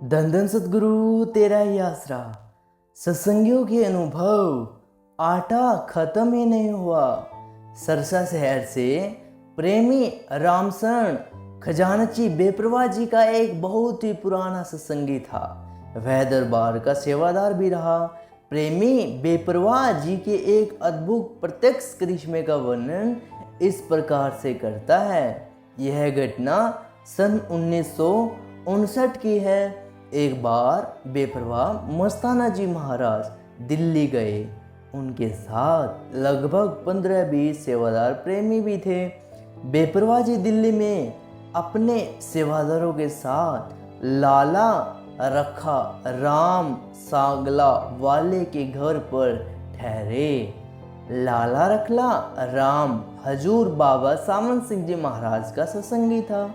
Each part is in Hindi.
धन धन सतगुरु तेरा ही आसरा, सत्संगियों के अनुभव, आटा खत्म ही नहीं हुआ। सरसा शहर से प्रेमी रामसरण खजानची बेपरवाह जी का एक बहुत ही पुराना सत्संगी था। वह दरबार का सेवादार भी रहा। प्रेमी बेपरवाह जी के एक अद्भुत प्रत्यक्ष करिश्मे का वर्णन इस प्रकार से करता है। यह घटना सन 1959 की है। एक बार बेपरवाह मस्ताना जी महाराज दिल्ली गए। उनके साथ लगभग 15-20 सेवादार प्रेमी भी थे। बेपरवाह जी दिल्ली में अपने सेवादारों के साथ लाला रखा राम सांगला वाले के घर पर ठहरे। लाला रखला राम हजूर बाबा सामंत सिंह जी महाराज का सत्संगी था।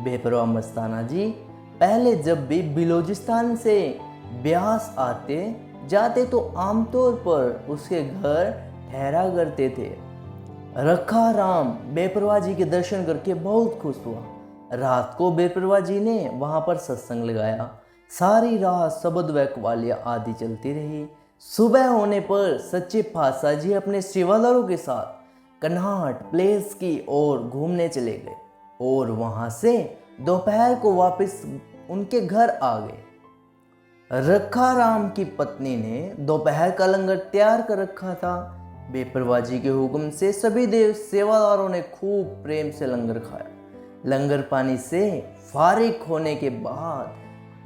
बेपरवाह मस्ताना जी पहले जब भी बिलोचिस्तान से ब्यास आते जाते तो आमतौर पर उसके घर ठहरा करते थे। रखा राम बेपरवाह जी के दर्शन करके बहुत खुश हुआ। रात को बेपरवाह जी ने वहां पर सत्संग लगाया। सारी रात शबद व कव्वालियां आदि चलती रही। सुबह होने पर सच्चे पातशाह जी अपने सेवादारों के साथ कन्हाट प्लेस की ओर घूमने चले गए और वहां से दोपहर को वापस उनके घर आ गए। रखा राम की पत्नी ने दोपहर का लंगर तैयार कर रखा था। बेपरवाह जी के हुक्म से सभी देव सेवादारों ने खूब प्रेम से लंगर खाया। लंगर पानी से फारिग होने के बाद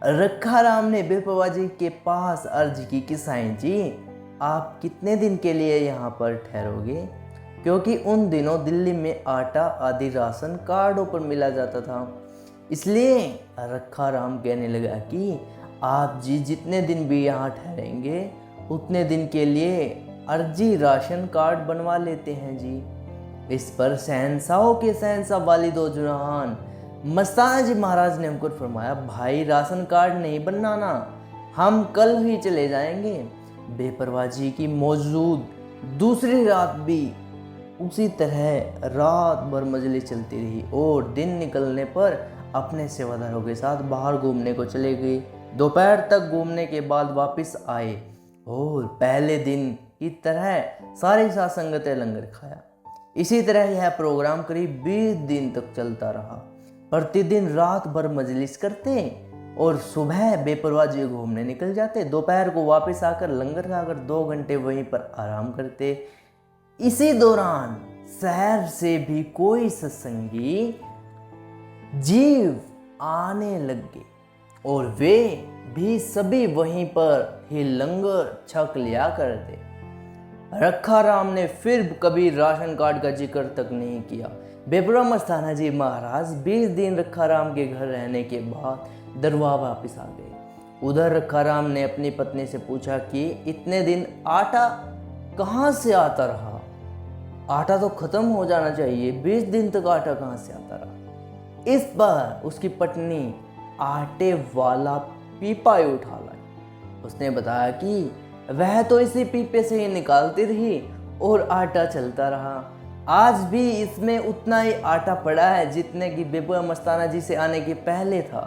रखा राम ने बेपरवाह जी के पास अर्ज की कि साईं जी, आप कितने दिन के लिए यहाँ पर ठहरोगे? क्योंकि उन दिनों दिल्ली में आटा आदि राशन कार्डों पर मिला जाता था। इसलिए रखा राम कहने लगा कि आप जी जितने दिन भी यहाँ ठहरेंगे उतने दिन के लिए अर्जी राशन कार्ड बनवा लेते हैं जी। इस पर शहंशाहों के शहंशाह वालिदो जुरान मस्ताना जी महाराज ने हमको फरमाया, भाई राशन कार्ड नहीं बनवाना, हम कल ही चले जाएंगे। बेपरवाह जी की मौजूद दूसरी रात भी उसी तरह रात भर मजलिस चलती रही और दिन निकलने पर अपने सेवादारों के साथ बाहर घूमने को चले गए। दोपहर तक घूमने के बाद वापस आए और पहले दिन की तरह सारी साथ संगतें लंगर खाया। इसी तरह यह प्रोग्राम करीब 20 दिन तक चलता रहा। प्रतिदिन रात भर मजलिस करते और सुबह बेपरवाह जी घूमने निकल जाते। दोपहर को वापस आकर लंगर खाकर 2 घंटे वहीं पर आराम करते। इसी दौरान शहर से भी कोई सत्संगी जीव आने लग गए और वे भी सभी वहीं पर ही लंगर छक लिया करते। रखा राम ने फिर कभी राशन कार्ड का जिक्र तक नहीं किया। बेपरवाह मस्ताना जी महाराज 20 दिन रखा राम के घर रहने के बाद दरबार वापस आ गए। उधर रखा राम ने अपनी पत्नी से पूछा कि इतने दिन आटा कहाँ से आता रहा? आटा तो खत्म हो जाना चाहिए, 20 दिन तक आटा कहाँ से आता रहा? इस पर उसकी पत्नी आटे वाला पीपा उठा लाई। उसने बताया कि वह तो इसी पीपे से ही निकालती रही और आटा चलता रहा। आज भी इसमें उतना ही आटा पड़ा है जितने की बेपरवाह मस्ताना जी से आने के पहले था।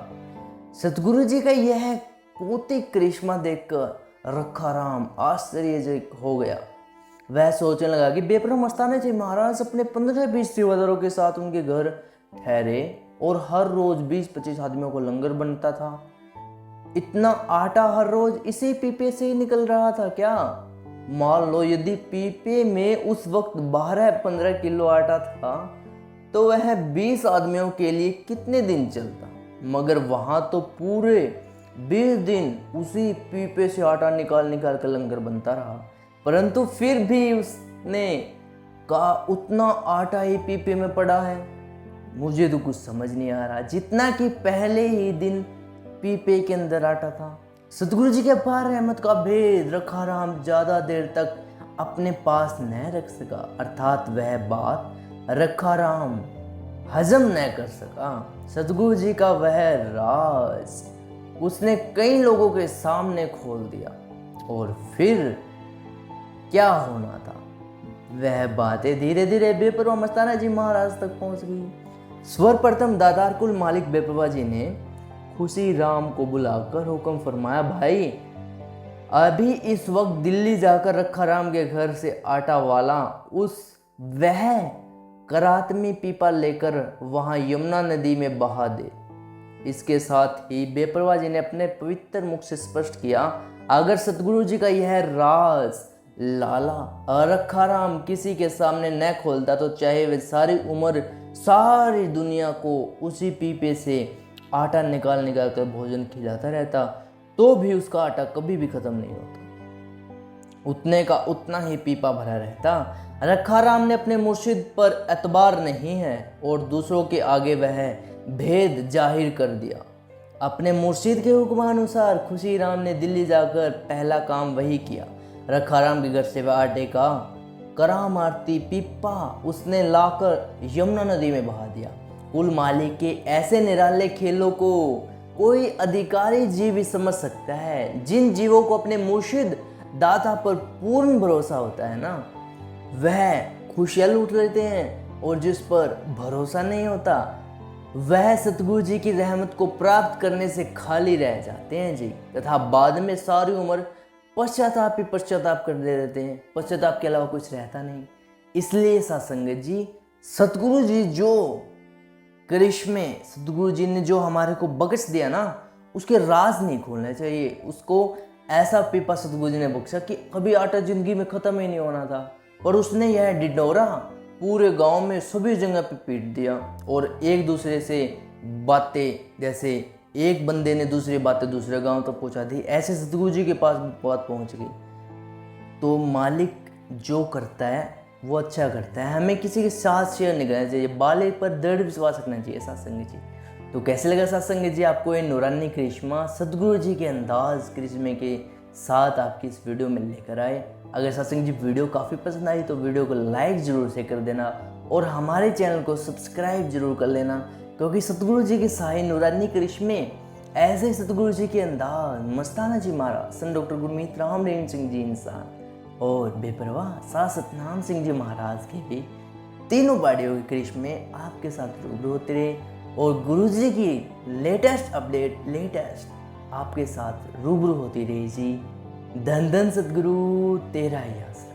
सतगुरु जी का यह कौतिक करिश्मा देखकर रखा राम आश्चर्यचकित हो गया। वह सोचने लगा कि बेपरवाह मस्ताना जी महाराज अपने 15-20 सेवादारों के साथ उनके घर ठहरे और हर रोज 20-25 आदमियों को लंगर बनता था। इतना आटा हर रोज इसी पीपे से ही निकल रहा था क्या? मान लो यदि पीपे में उस वक्त 12-15 किलो आटा था तो वह 20 आदमियों के लिए कितने दिन चलता? मगर वहां तो पूरे 20 दिन उसी पीपे से आटा निकाल कर लंगर बनता रहा। परंतु फिर भी उसने कहा उतना आटा ही पीपे में पड़ा है। मुझे तो कुछ समझ नहीं आ रहा, जितना कि पहले ही दिन पीपे के अंदर आटा था। सतगुरु जी के अपार रहमत का भेद रखा राम ज्यादा देर तक अपने पास न रख सका, अर्थात वह बात रखा राम हजम न कर सका। सतगुरु जी का वह राज उसने कई लोगों के सामने खोल दिया और फिर क्या होना था वह बातें धीरे धीरे बेपरवाह मस्ताना जी महाराज तक पहुंच गई। सर्वप्रथम दातार कुल मालिक बेपरवाह जी ने खुशी राम को बुलाकर हुक्म फरमाया, भाई अभी इस वक्त दिल्ली जाकर रखा राम के घर से आटा वाला वह करातमी पीपा लेकर वहां यमुना नदी में बहा दे। इसके साथ ही बेपरवाह जी ने अपने पवित्र मुख से स्पष्ट किया, अगर सतगुरु जी का यह राज लाला रखा राम किसी के सामने न खोलता तो चाहे वे सारी उम्र सारी दुनिया को उसी पीपे से आटा निकाल निकाल कर भोजन खिलाता रहता तो भी उसका आटा कभी भी खत्म नहीं होता, उतने का उतना ही पीपा भरा रहता। रखा राम ने अपने मुर्शिद पर एतबार नहीं है और दूसरों के आगे वह भेद जाहिर कर दिया। अपने मुर्शिद के हुक्मानुसार खुशी राम ने दिल्ली जाकर पहला काम वही किया। रखा राम के घर से वह आटे का कराम आरती पीपा उसने लाकर यमुना नदी में बहा दिया। कुल मालिक के ऐसे निराले खेलों को कोई अधिकारी जीव भी समझ सकता है। जिन जीवों को अपने मुर्शिद दाता पर पूर्ण भरोसा होता है ना, वह खुशियाँ लूट लेते हैं, और जिस पर भरोसा नहीं होता वह सतगुरु जी की रहमत को प्राप्त करने से खाली रह जाते हैं जी, तथा बाद में सारी उम्र पश्चाताप ही पश्चाताप कर दे देते हैं। पश्चाताप के अलावा कुछ रहता नहीं। इसलिए सत्संगत जी, सतगुरु जी जो करिश्मे सतगुरु जी ने जो हमारे को बख्श दिया ना, उसके राज नहीं खोलने चाहिए। उसको ऐसा पीपा सतगुरु जी ने बख्शा कि कभी आटा जिंदगी में खत्म ही नहीं होना था, पर उसने यह डिडोरा पूरे गांव में सभी जगह पे पीट दिया, और एक दूसरे से बातें, जैसे एक बंदे ने दूसरी बातें दूसरे गांव तक पहुंचा दी, ऐसे सतगुरु जी के पास बात पहुंच गई। तो मालिक जो करता है वो अच्छा करता है, हमें किसी के साथ शेयर नहीं करना चाहिए, बाले पर दृढ़ विश्वास रखना चाहिए सत्संग जी। तो कैसे लगा सत्संग जी आपको ये नूरानी करिश्मा सतगुरु जी के अंदाज करिश्मे के साथ आपकी इस वीडियो में लेकर आए। अगर सत्संग जी वीडियो काफ़ी पसंद आई तो वीडियो को लाइक ज़रूर से कर देना और हमारे चैनल को सब्सक्राइब जरूर कर लेना, क्योंकि सतगुरु जी के शाही नूरानी करिश्मे ऐसे ही सतगुरु जी के अंदाज मस्ताना जी महाराज, संत डॉक्टर गुरमीत राम रेण सिंह जी इंसान और बेपरवाह सा सतनाम सिंह जी महाराज के भी तीनों बाड़ियों के करिश्मे आपके साथ रूबरू होते रहे, और गुरु जी की लेटेस्ट अपडेट लेटेस्ट आपके साथ रूबरू होती रही जी। धन धन सतगुरु तेरा ही आसरा।